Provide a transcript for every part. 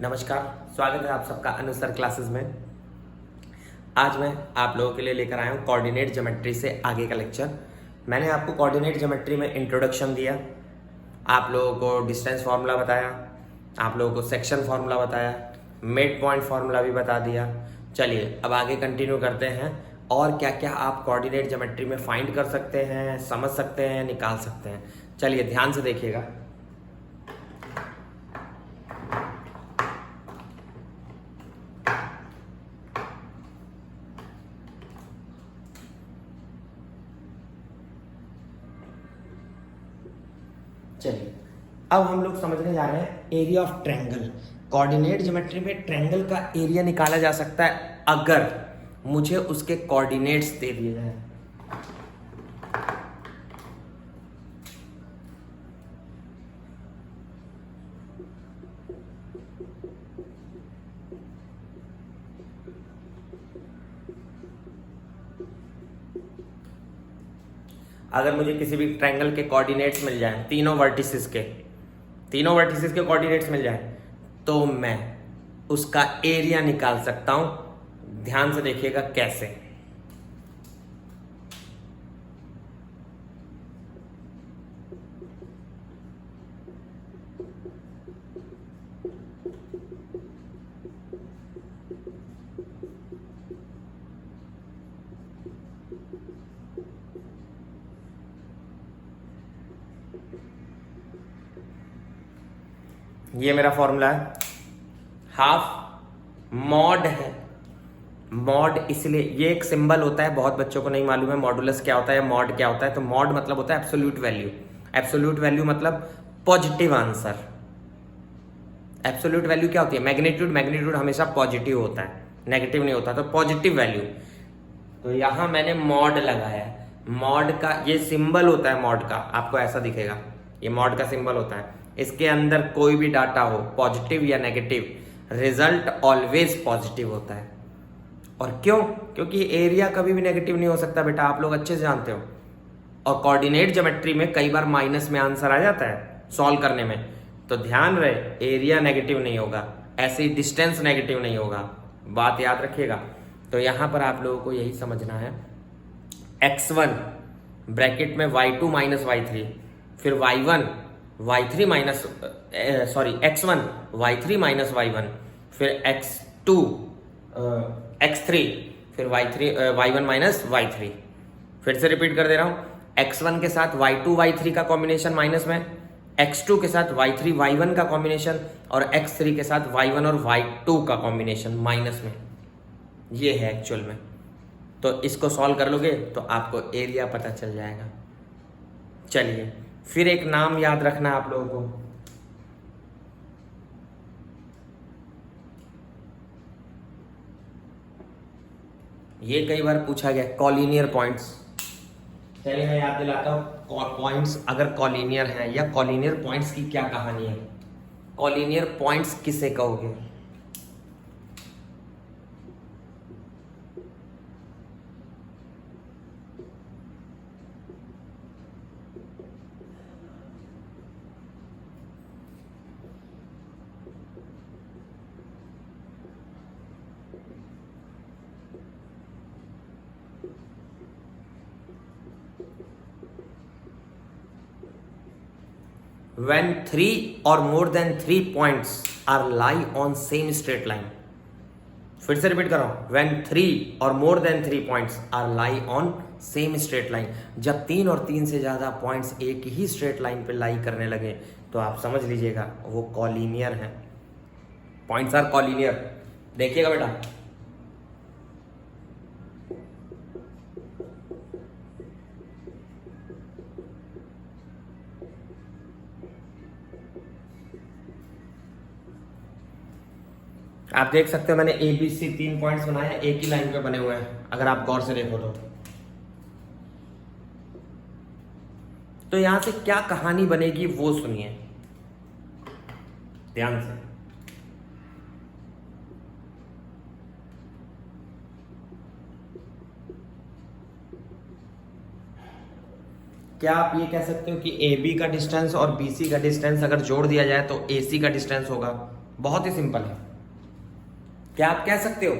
नमस्कार, स्वागत है आप सबका अनुसर क्लासेस में। आज मैं आप लोगों के लिए लेकर आया हूँ कोऑर्डिनेट ज्योमेट्री से आगे का लेक्चर। मैंने आपको कोऑर्डिनेट ज्योमेट्री में इंट्रोडक्शन दिया, आप लोगों को डिस्टेंस फार्मूला बताया, आप लोगों को सेक्शन फार्मूला बताया, मिड पॉइंट फार्मूला भी बता दिया। चलिए अब आगे कंटिन्यू करते हैं और क्या क्या आप कोऑर्डिनेट ज्योमेट्री में फाइंड कर सकते हैं, समझ सकते हैं, निकाल सकते हैं। चलिए ध्यान से देखिएगा। चलिए अब हम लोग समझने जा रहे हैं area of triangle. Coordinate geometry में ट्रायंगल का एरिया निकाला जा सकता है अगर मुझे उसके कोऑर्डिनेट्स दे दिए जाए। अगर मुझे किसी भी ट्रायंगल के कोऑर्डिनेट्स मिल जाएं, तीनों वर्टिसेस के कोऑर्डिनेट्स मिल जाएं, तो मैं उसका एरिया निकाल सकता हूं। ध्यान से देखिएगा कैसे। ये मेरा फॉर्मूला है, हाफ मॉड है। मॉड इसलिए ये एक सिंबल होता है, बहुत बच्चों को नहीं मालूम है मॉडुलस क्या होता है, मॉड क्या होता है। तो मॉड मतलब होता है एब्सोल्यूट वैल्यू। एब्सोल्यूट वैल्यू मतलब पॉजिटिव आंसर। एब्सोल्यूट वैल्यू क्या होती है? मैग्नीट्यूड हमेशा पॉजिटिव होता है, नेगेटिव नहीं होता। तो पॉजिटिव वैल्यू, तो यहां मैंने मॉड लगाया है। मॉड का ये सिंबल होता है, मॉड का आपको ऐसा दिखेगा, ये मॉड का सिंबल होता है। इसके अंदर कोई भी डाटा हो, पॉजिटिव या नेगेटिव, रिजल्ट ऑलवेज पॉजिटिव होता है। और क्यों? क्योंकि एरिया कभी भी नेगेटिव नहीं हो सकता बेटा, आप लोग अच्छे से जानते हो। और कोऑर्डिनेट ज्योमेट्री में कई बार माइनस में आंसर आ जाता है सॉल्व करने में, तो ध्यान रहे एरिया नेगेटिव नहीं होगा, ऐसे ही डिस्टेंस नेगेटिव नहीं होगा, बात याद रखिएगा। तो यहां पर आप लोगों को यही समझना है, x1 ब्रैकेट में y2 माइनस y3, फिर y1 y3 minus x1 y3 minus y1, फिर x2 x3, फिर y1 माइनस y3। फिर से रिपीट कर दे रहा हूं, x1 के साथ y2 y3 का कॉम्बिनेशन माइनस में, x2 के साथ y3 y1 का कॉम्बिनेशन, और x3 के साथ y1 और y2 का कॉम्बिनेशन माइनस में। ये है एक्चुअल में। तो इसको सॉल्व कर लोगे तो आपको एरिया पता चल जाएगा। चलिए फिर एक नाम याद रखना आप लोगों को, ये कई बार पूछा गया, कॉलिनियर पॉइंट्स। चलिए मैं याद दिलाता हूं, पॉइंट्स अगर कॉलिनियर हैं या कॉलिनियर पॉइंट्स की क्या कहानी है। कॉलिनियर पॉइंट्स किसे कहोगे? When 3 or more than 3 points are lie on same straight line। फिर से रिपीट कर रहा हूं, when 3 or more than 3 points are lie on same straight line। जब 3 और 3 से ज्यादा पॉइंट्स एक ही स्ट्रेट लाइन पे लाई करने लगे तो आप समझ लीजिएगा वो कॉलिनियर है। Points are collinear. देखिएगा बेटा, आप देख सकते हो मैंने ABC 3 पॉइंट्स बनाए हैं, एक ही लाइन पे बने हुए हैं, अगर आप गौर से देखो तो यहां से क्या कहानी बनेगी वो सुनिए ध्यान से। क्या आप ये कह सकते हो कि AB का डिस्टेंस और BC का डिस्टेंस अगर जोड़ दिया जाए तो AC का डिस्टेंस होगा? बहुत ही सिंपल है। क्या आप कह सकते हो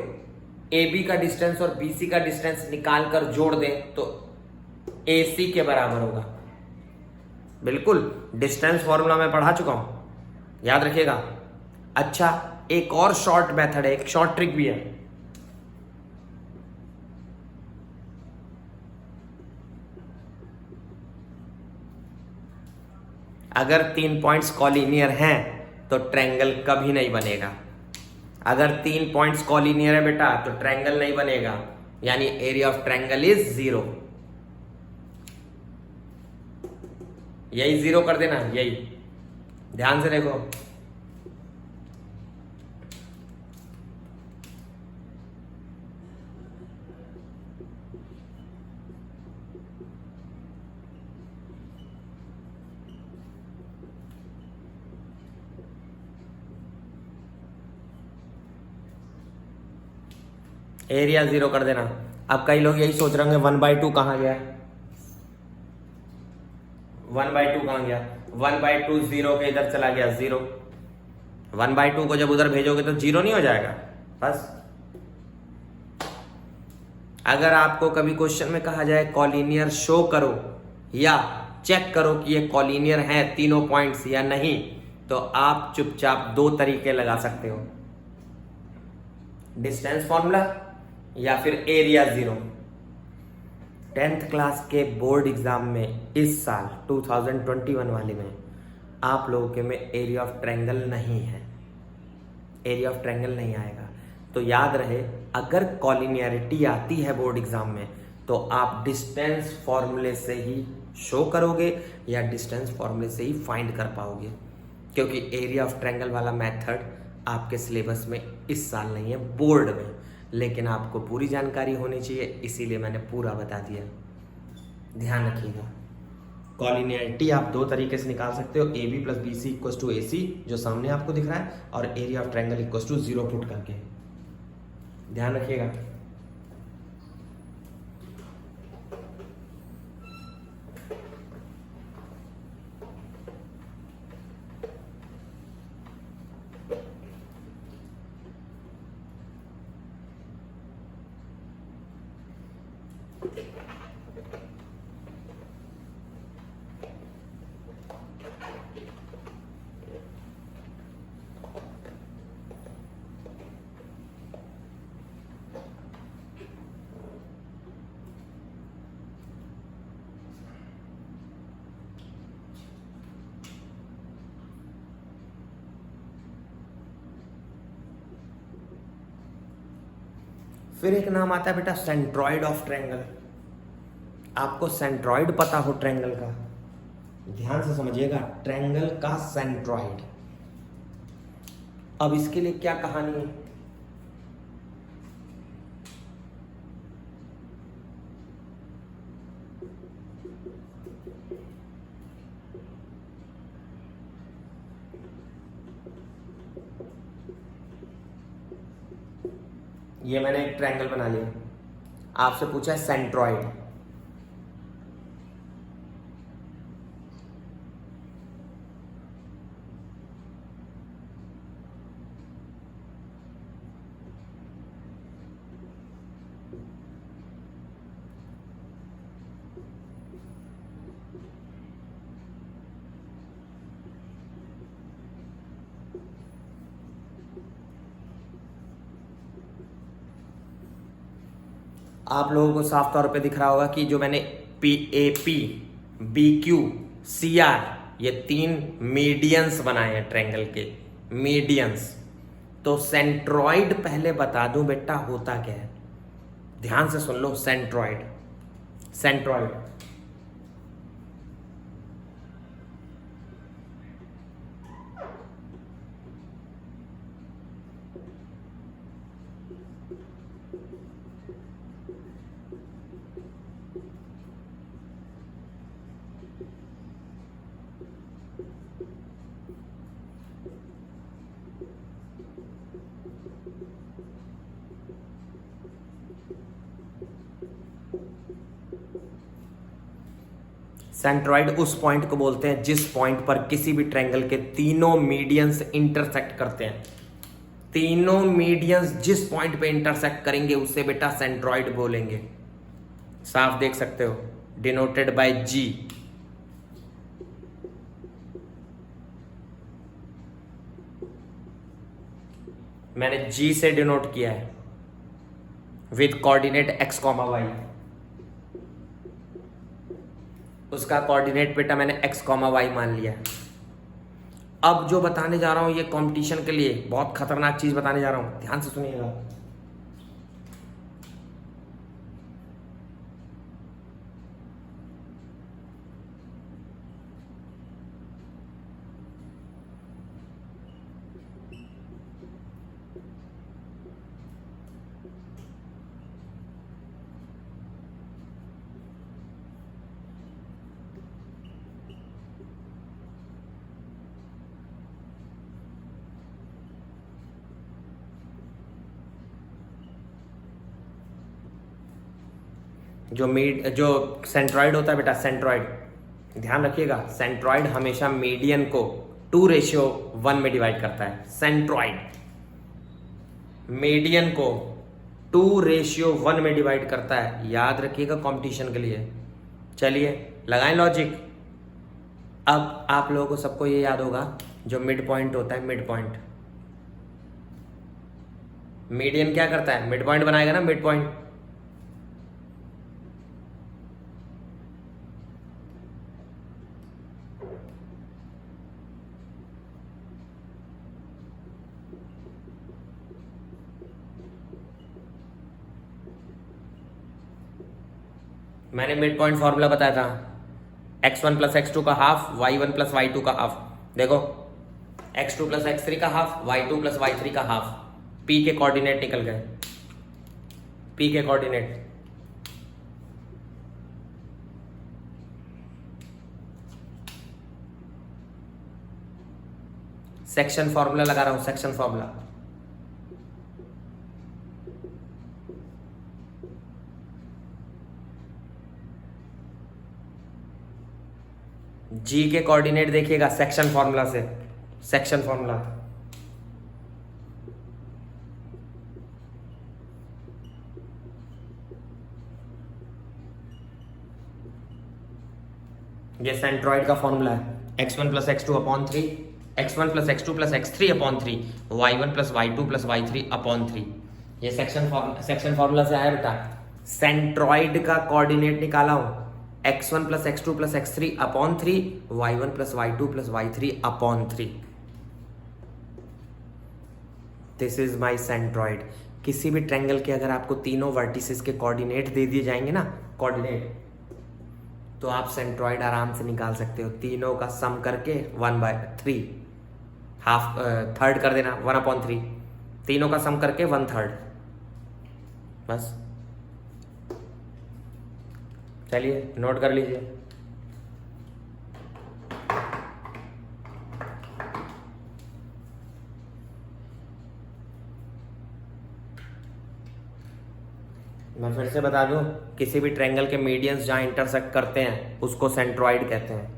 ए बी का डिस्टेंस और बी सी का डिस्टेंस निकाल कर जोड़ दें तो ए सी के बराबर होगा? बिल्कुल, डिस्टेंस फॉर्मूला मैं पढ़ा चुका हूं, याद रखिएगा। अच्छा, एक और शॉर्ट मेथड है, एक शॉर्ट ट्रिक भी है। अगर 3 पॉइंट्स कॉलिनियर हैं तो ट्रायंगल कभी नहीं बनेगा। अगर 3 पॉइंट्स कॉलिनियर है बेटा तो ट्रायंगल नहीं बनेगा, यानी एरिया ऑफ ट्रायंगल इज 0। यही 0 कर देना, यही ध्यान से देखो। एरिया 0 कर देना। अब कई लोग यही सोच रहे होंगे 1/2 कहां गया, 1/2 कहां गया? 1/2 0 के इधर चला गया, 0। 1/2 को जब उधर भेजोगे तो 0 नहीं हो जाएगा? बस। अगर आपको कभी क्वेश्चन में कहा जाए कॉलिनियर शो करो या चेक करो कि ये कॉलिनियर है तीनों पॉइंट्स या नहीं, तो आप चुपचाप 2 तरीके लगा सकते हो, डिस्टेंस फॉर्मूला या फिर एरिया 0। 10th क्लास के बोर्ड एग्जाम में इस साल 2021 वाले में आप लोगों के में एरिया ऑफ ट्रायंगल नहीं है, एरिया ऑफ ट्रायंगल नहीं आएगा। तो याद रहे, अगर कॉलिनियरिटी आती है बोर्ड एग्जाम में तो आप डिस्टेंस फॉर्मूले से ही शो करोगे या डिस्टेंस फॉर्मूले से ही फाइंड कर पाओगे, क्योंकि एरिया ऑफ ट्रायंगल वाला मेथड आपके सिलेबस में इस साल नहीं है बोर्ड में। लेकिन आपको पूरी जानकारी होनी चाहिए, इसीलिए मैंने पूरा बता दिया। ध्यान रखिएगा, कॉलिनियरिटी आप 2 तरीके से निकाल सकते हो, A B plus B C equal to A C जो सामने आपको दिख रहा है, और area of triangle equal to 0 put करके। ध्यान रखिएगा। फिर एक नाम आता है बेटा सेंट्रॉइड ऑफ ट्रायंगल। आपको सेंट्रॉइड पता हो ट्रायंगल का, ध्यान से समझिएगा, ट्रायंगल का सेंट्रॉइड। अब इसके लिए क्या कहानी है? ये मैंने एक ट्रायंगल बना लिया, आपसे पूछा है सेंट्रॉइड। आप लोगों को साफ तौर पे दिख रहा होगा कि जो मैंने P A P B Q C R ये 3 मीडियंस बनाए हैं ट्रायंगल के, मीडियंस। तो सेंट्रॉइड पहले बता दूं बेटा होता क्या है, ध्यान से सुन लो। सेंट्रॉइड, सेंट्रॉइड सेंट्रॉइड उस पॉइंट को बोलते हैं जिस पॉइंट पर किसी भी ट्रायंगल के तीनों मीडियंस इंटरसेक्ट करते हैं। तीनों मीडियंस जिस पॉइंट पे इंटरसेक्ट करेंगे उसे बेटा सेंट्रॉइड बोलेंगे। साफ देख सकते हो, डिनोटेड बाय जी। मैंने जी से डिनोट किया है with coordinate X comma Y. उसका कोऑर्डिनेट बेटा मैंने एक्स कॉमा वाई मान लिया है। अब जो बताने जा रहा हूं ये कंपटीशन के लिए बहुत खतरनाक चीज बताने जा रहा हूं, ध्यान से सुनिएगा। जो सेंट्रॉइड होता है बेटा, सेंट्रॉइड ध्यान रखिएगा, सेंट्रॉइड हमेशा मीडियन को 2:1 में डिवाइड करता है। सेंट्रॉइड मीडियन को 2:1 में डिवाइड करता है, याद रखिएगा कंपटीशन के लिए। चलिए लगाएं लॉजिक। अब आप लोगों को सबको ये याद होगा जो मिड पॉइंट होता है, मिड पॉइंट, मीडियन क्या करता है, मिड पॉइंट बनाएगा ना, मिड पॉइंट। मैंने मिड पॉइंट फॉर्मूला बताया था, x1 प्लस x2 का हाफ, y1 प्लस y2 का हाफ। देखो x2 प्लस x3 का हाफ, y2 प्लस y3 का हाफ। p के कोऑर्डिनेट निकल गए, p के कोऑर्डिनेट। सेक्शन फॉर्मूला लगा रहा हूं, सेक्शन फॉर्मूला। जी के कोऑर्डिनेट देखिएगा सेक्शन फॉर्मूला से, सेक्शन फॉर्मूला। ये सेंट्रॉइड का फॉर्मूला है, x1 plus x2 upon 3, x1 plus x2 plus x3 upon 3, y1 plus y2 plus y3 upon 3। ये सेक्शन फॉर्मूला से आया बेटा। सेंट्रॉइड का कोऑर्डिनेट निकाला हूं, x1 plus x2 plus x3 upon 3, y1 plus y2 plus y3 upon 3। This is my centroid. किसी भी triangle के अगर आपको तीनों वर्टिसेस के कोऑर्डिनेट दे दिए जाएंगे ना, कोऑर्डिनेट, तो आप सेंट्रॉइड आराम से निकाल सकते हो। तीनों का सम करके 1/3, हाफ थर्ड कर देना, 1/3। तीनों का सम करके 1/3, बस। चलिए नोट कर लीजिए। मैं फिर से बता दूं, किसी भी ट्रायंगल के मीडियंस जहां इंटरसेक्ट करते हैं उसको सेंट्रॉइड कहते हैं।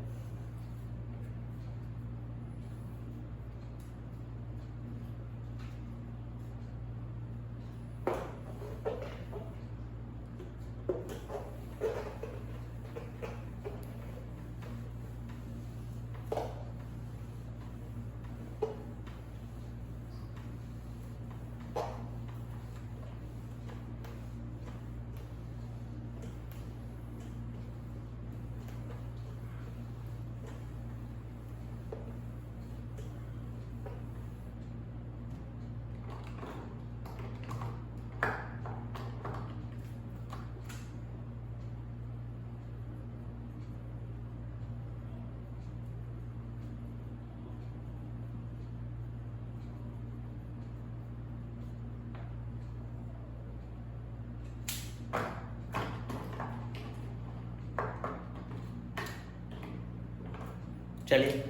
चलिए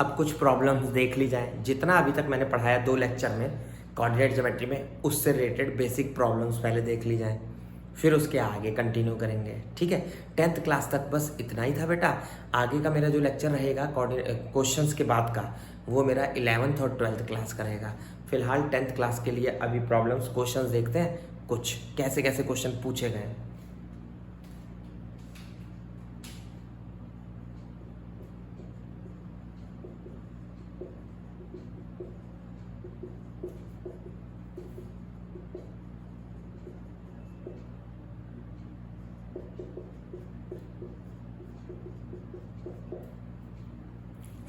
अब कुछ प्रॉब्लम्स देख ली जाए। जितना अभी तक मैंने पढ़ाया 2 लेक्चर में कोऑर्डिनेट ज्योमेट्री में, उससे रिलेटेड बेसिक प्रॉब्लम्स पहले देख ली जाए। फिर उसके आगे कंटिन्यू करेंगे, ठीक है। 10th क्लास तक बस इतना ही था बेटा। आगे का मेरा जो लेक्चर रहेगा क्वेश्चंस के बाद का, वो मेरा 11th और 12th क्लास का रहेगा। फिलहाल 10th क्लास के लिए अभी प्रॉब्लम्स क्वेश्चंस देखते हैं, कुछ कैसे कैसे क्वेश्चन पूछे गए।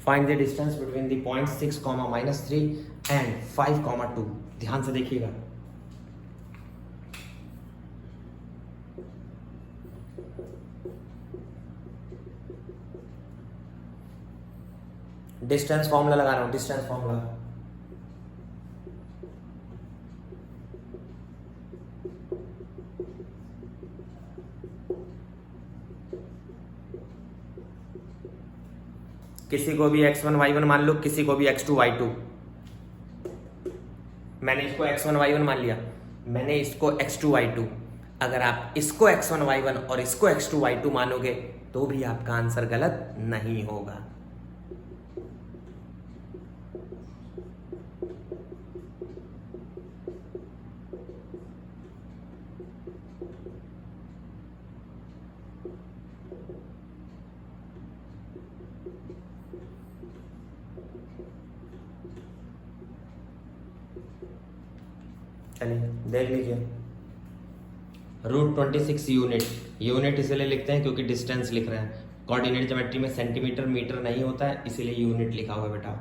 Find the distance between the point 6, -3 and 5, 2। ध्यान से देखिएगा। डिस्टेंस फॉर्मूला लगा रहा हूं, डिस्टेंस फॉर्मूला। किसी को भी x1 y1 मान लो, किसी को भी x2 y2। मैंने इसको x1 y1 मान लिया, मैंने इसको x2 y2। अगर आप इसको x1 y1 और इसको x2 y2 मानोगे तो भी आपका आंसर गलत नहीं होगा। चलिए देख लीजिए। √26 यूनिट, यूनिट इसलिए लिखते हैं क्योंकि डिस्टेंस लिख रहे हैं। कोऑर्डिनेट ज्योमेट्री में सेंटीमीटर मीटर नहीं होता है, इसीलिए यूनिट लिखा हुआ बेटा।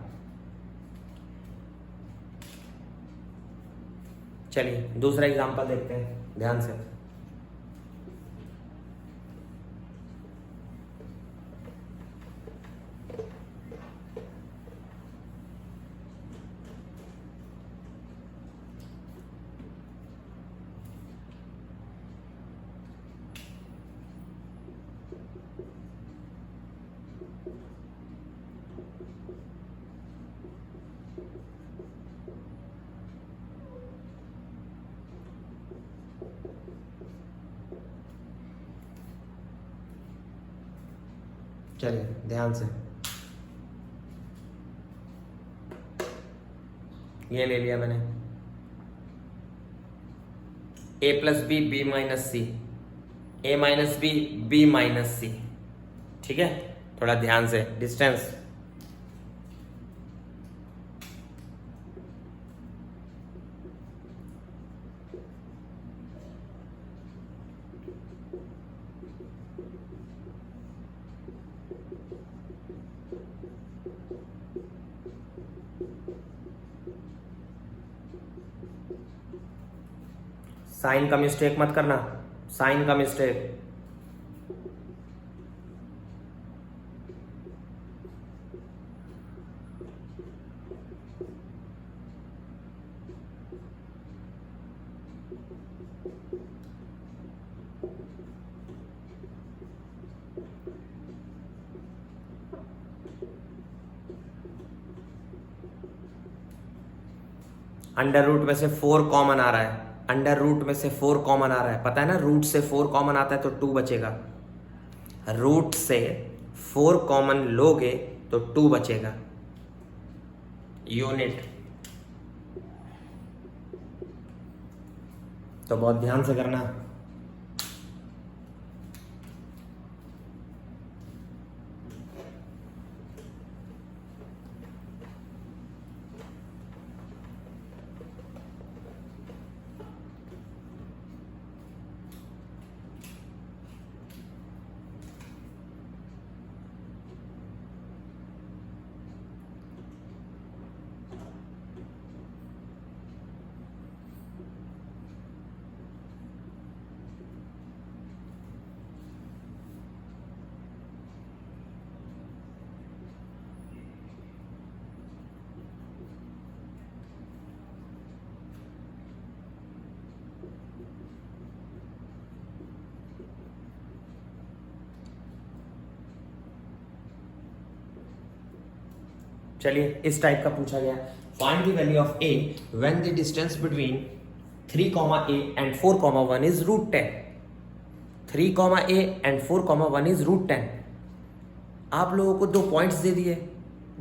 चलिए दूसरा एग्जांपल देखते हैं ध्यान से। चलिए ध्यान से, ये ले लिया मैंने a + b b - c, a - b b - c, ठीक है। थोड़ा ध्यान से, डिस्टेंस साइन का मिस्टेक मत करना, साइन का मिस्टेक। अंडर रूट में से 4 कॉमन आ रहा है, अंडर रूट में से 4 कॉमन आ रहा है, पता है ना। रूट से 4 कॉमन आता है तो 2 बचेगा। रूट से 4 कॉमन लोगे तो 2 बचेगा। यूनिट तो बहुत ध्यान से करना। चलिए इस टाइप का पूछा गया, find the value of a when the distance between 3, a and 4, 1 is √10। 3, a and 4, 1 is √10। आप लोगों को 2 पॉइंट्स दे दिए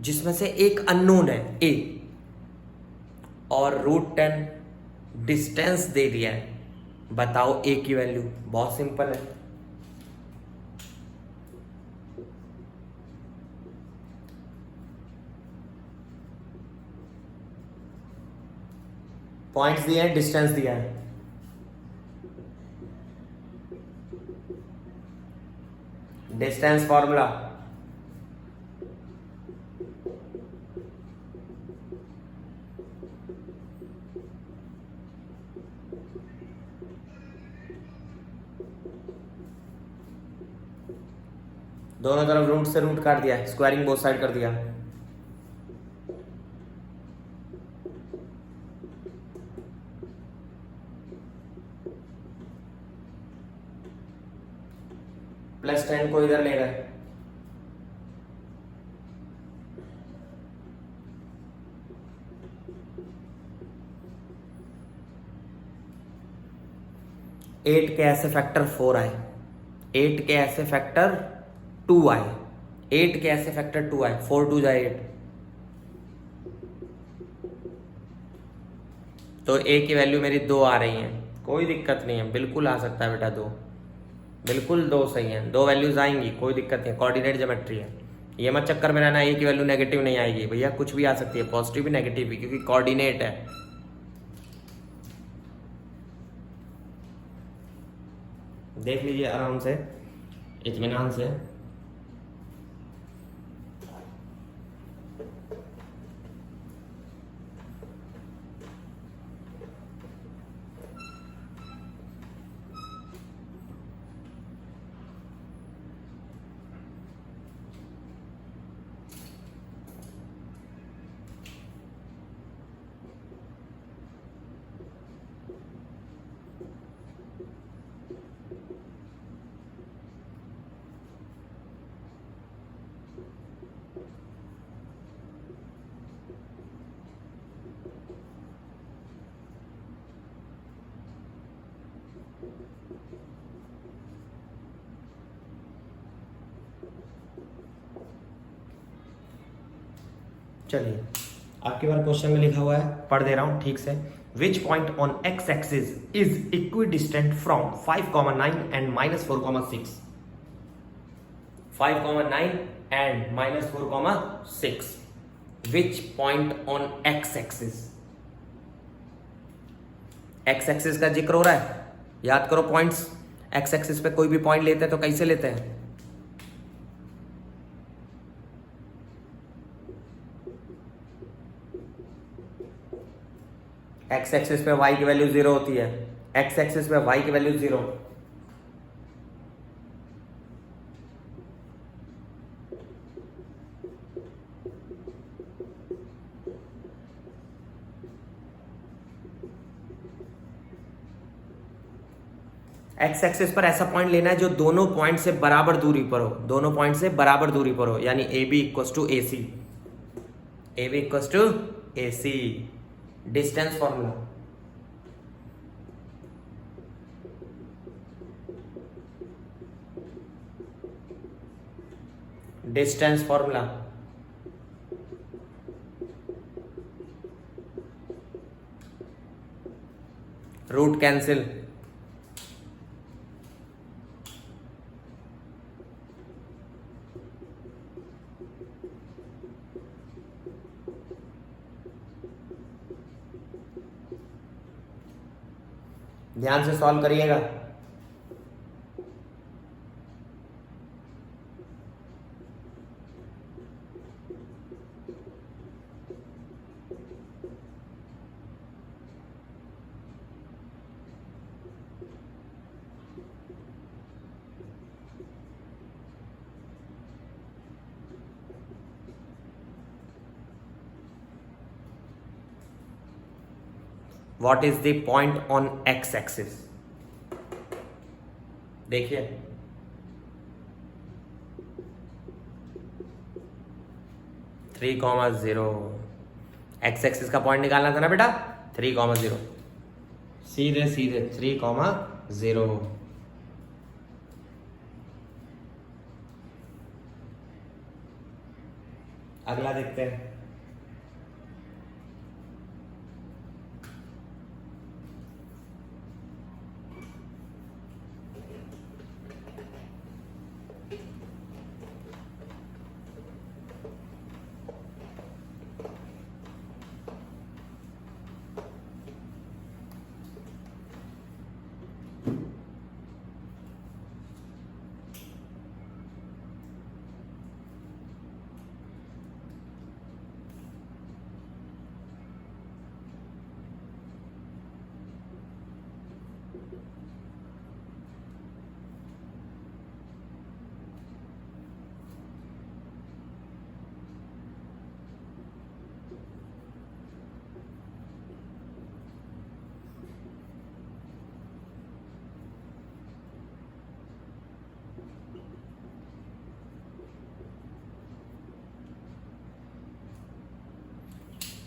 जिसमें से एक अननोन है a, और √10 डिस्टेंस दे दिया है। बताओ a की वैल्यू। बहुत सिंपल है, पॉइंट्स दिए हैं, डिस्टेंस दिया है। डिस्टेंस फॉर्मूला दोनों तरफ रूट से रूट काट दिया, स्क्वायरिंग बोथ साइड कर दिया। +10 को इधर ले गए, एट के ऐसे फैक्टर 4 आए, 8 के ऐसे फैक्टर 2 आए, 8 के ऐसे फैक्टर 2 आए, 4 2 जाए 8, तो a की वैल्यू मेरी 2 आ रही है। कोई दिक्कत नहीं है, बिल्कुल आ सकता है बेटा 2, बिल्कुल 2 सही है, 2 वैल्यूज आएंगी, कोई दिक्कत नहीं है, कोऑर्डिनेट ज्योमेट्री है। ये मत चक्कर में रहना a की वैल्यू नेगेटिव नहीं आएगी, भैया कुछ भी आ सकती है, पॉजिटिव भी नेगेटिव भी, क्योंकि कोऑर्डिनेट है। देख लीजिए आराम से, इत्मीनान से। चलिए आपके बार क्वेश्चन में लिखा हुआ है, पढ़ दे रहा हूं ठीक से। विच point on x axis is equidistant from 5,9 and -4,6। 5,9 and -4,6। Which point on x axis. x axis का जिक्र हो रहा है, याद करो पॉइंट्स। x एक्सिस पे कोई भी पॉइंट लेते हैं तो कैसे लेते हैं? x एक्सिस पे y की वैल्यू 0 होती है, x एक्सिस पे y की वैल्यू 0। x एक्सिस पर ऐसा पॉइंट लेना है जो दोनों पॉइंट से बराबर दूरी पर हो, दोनों पॉइंट से बराबर दूरी पर हो, यानी AB equals to AC। AB equals to AC। Distance formula, distance formula root cancel, ध्यान से सॉल्व करिएगा। What is the point on x axis? देखिए थ्री कॉमा 0, एक्स एक्सिस का पॉइंट निकालना था ना बेटा, 3,0, सीधे सीधे 3,0। अगला देखते हैं।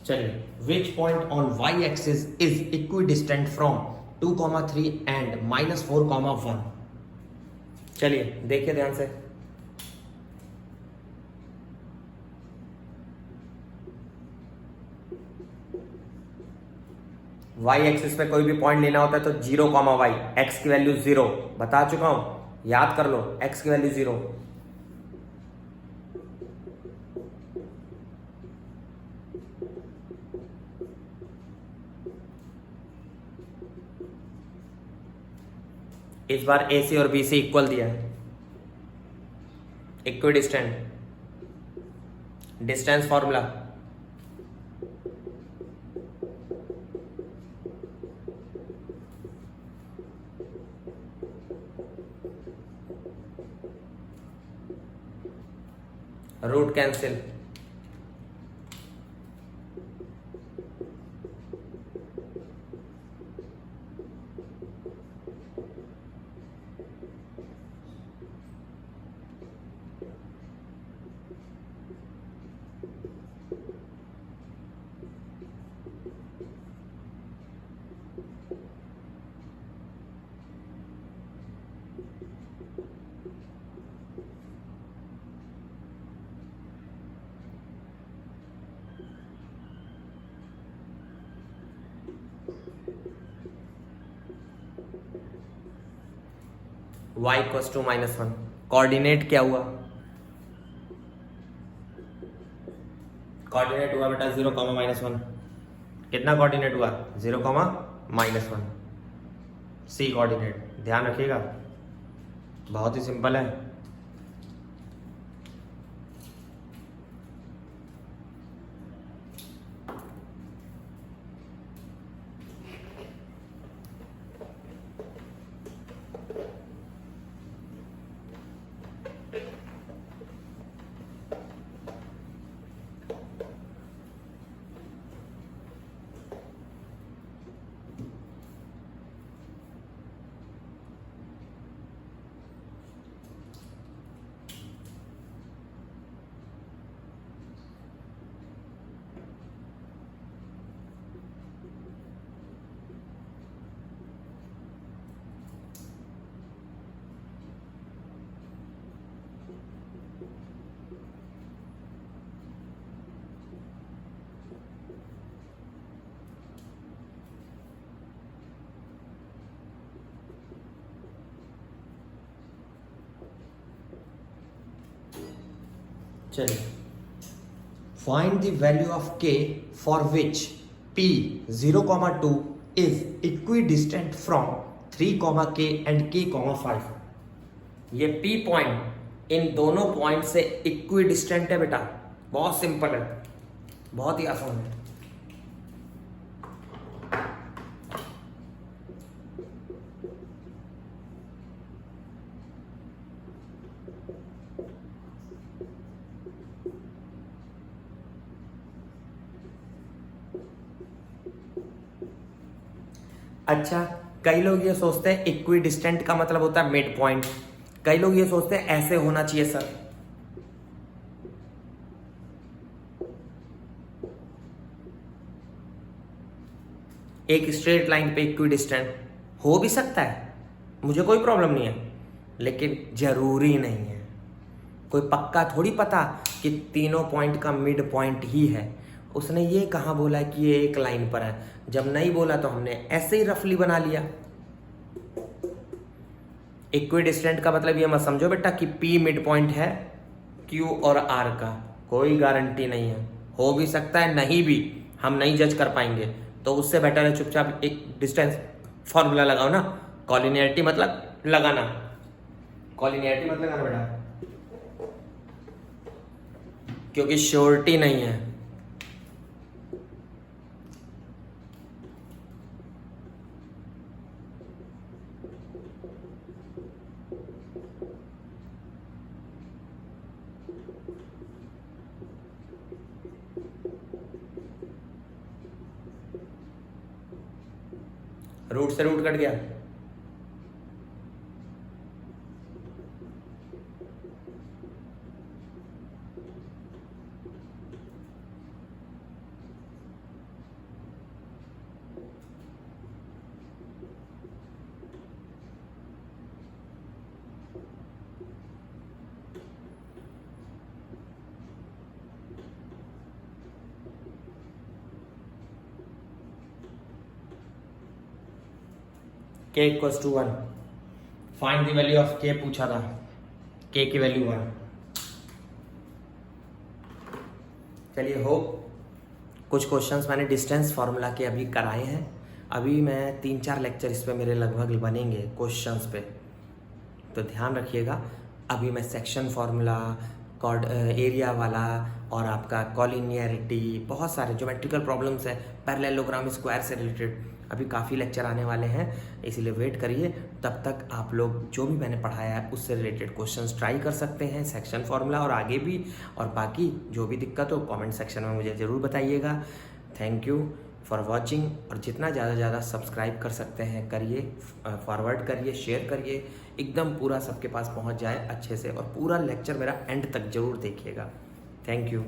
चलिए, which point on Y axis is equidistant from 2,3 and -4,1। चलिए देखिए ध्यान से। वाई एक्सिस पे कोई भी पॉइंट लेना होता है तो 0,y, एक्स की वैल्यू 0 बता चुका हूं, याद कर लो, एक्स की वैल्यू 0। इस बार ए सी और बी सी इक्वल दिया है, equidistant, distance formula root cancel, y equals to -1। Coordinate क्या हुआ? कोऑर्डिनेट हुआ बेटा 0, -1। कितना कोऑर्डिनेट हुआ? 0, -1। सी कोऑर्डिनेट, ध्यान रखिएगा, बहुत ही सिंपल है। चलिए, find the value of k for which p 0,2 is equidistant from 3, k and k, 5। ये p पॉइंट इन दोनों पॉइंट से इक्विडिस्टेंट है बेटा, बहुत सिंपल है, बहुत ही आसान है। अच्छा, कई लोग ये सोचते हैं इक्विडिस्टेंट का मतलब होता है मिड पॉइंट, कई लोग ये सोचते हैं ऐसे होना चाहिए सर। एक स्ट्रेट लाइन पे इक्विडिस्टेंट हो भी सकता है, मुझे कोई प्रॉब्लम नहीं है, लेकिन जरूरी नहीं है। कोई पक्का थोड़ी पता कि तीनों पॉइंट का मिड पॉइंट ही है। उसने ये कहाँ बोला है कि ये एक लाइन पर है? जब नहीं बोला तो हमने ऐसे ही रफली बना लिया। इक्विडिस्टेंट का मतलब ये मत समझो बेटा कि P मिड पॉइंट है Q और R का, कोई गारंटी नहीं है, हो भी सकता है नहीं भी, हम नहीं जज कर पाएंगे। तो उससे बेटर है चुपचाप एक डिस्टेंस फॉर्मूला लगाओ ना। कॉलिनियरिटी मतलब लगाना, कॉलिनियरिटी मतलब लगाना बेटा, क्योंकि श्योरिटी नहीं है। रूट से रूट कट गया, k equals to 1। Find the value of k पूछा था, k की वैल्यू 1। चलिए हो, कुछ क्वेश्चंस मैंने डिस्टेंस फार्मूला के अभी कराए हैं। अभी मैं 3-4 लेक्चर इस पे मेरे लगभग बनेंगे क्वेश्चंस पे, तो ध्यान रखिएगा। अभी मैं सेक्शन फार्मूला, एरिया वाला और आपका कॉलिनियरिटी, बहुत सारे ज्योमेट्रिकल प्रॉब्लम्स है, पैरेललोग्राम, स्क्वायर से रिलेटेड अभी काफ़ी लेक्चर आने वाले हैं, इसीलिए वेट करिए। तब तक आप लोग जो भी मैंने पढ़ाया है उससे रिलेटेड क्वेश्चंस ट्राई कर सकते हैं, सेक्शन फार्मूला और आगे भी। और बाकी जो भी दिक्कत हो कमेंट सेक्शन में मुझे ज़रूर बताइएगा। Thank you for watching. और जितना ज़्यादा सब्सक्राइब कर सकते हैं करिए, फॉरवर्ड करिए, शेयर करिए, एकदम पूरा सबके पास पहुंच जाए अच्छे से। और पूरा लेक्चर मेरा एंड तक ज़रूर देखिएगा। Thank you.